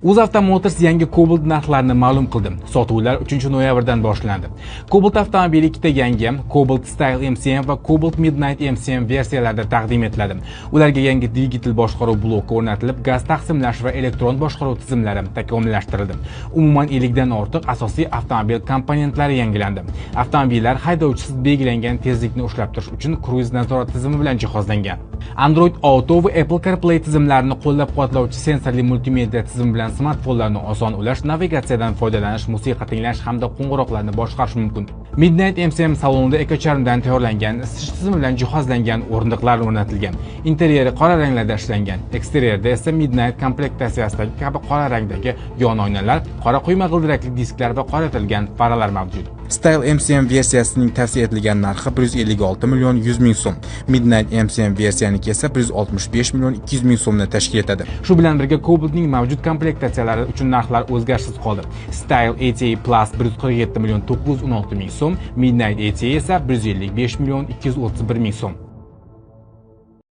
UzAuto Motors yangi Cobalt narxlarini ma'lum qildi. Sotuvlar 3-noyabrdan boshlandi. Cobalt avtomobili ikkita yangi Cobalt Style MCM va Cobalt Midnight MCM versiyalarida taqdim etiladi. Ularga yangi digital boshqaruv bloki o'rnatilib, gaz taqsimlash va elektron boshqaruv tizimlari takomillashtirildi. Umuman 50 dan ortiq asosiy avtomobil komponentlari yangilandi. Avtomobillar haydovchisiz belgilangan tezlikni ushlab turish uchun kruiz nazorat tizimi bilan jihozlangan. Android Auto va Apple CarPlay tizimlarini qo'llab-quvvatlovchi sensorli multimedia tizimi bilan smartfonlarni oson ulash, navigatsiyadan foydalanish, musiqa tinglash hamda qo'ng'iroqlarni boshqarish mumkin. Midnight MCM salonida ekocharmdan tayyorlangan, isitish tizimi bilan jihozlangan o'rindiqlar o'rnatilgan. Interyeri qora ranglarda ishlangan. Eksteryerda esa Midnight komplektatsiyasidagi kabi qora rangdagi yon oynalar, qora quyma g'ildirakli disklar va qoratilgan faralar mavjud. Style MCM versiyasining tavsiya etilgan narxi 156 million 100 ming so'm. Midnight MCM versiyaniki esa 165 million 200 ming so'mni tashkil etadi. Shu bilan birga Cobaltning mavjud komplektatsiyalari uchun narxlar o'zgarishsiz qoldi. Style ATA Plus 147 million 916 ming so'm, Midnight ATA esa 155 million 231 ming so'm.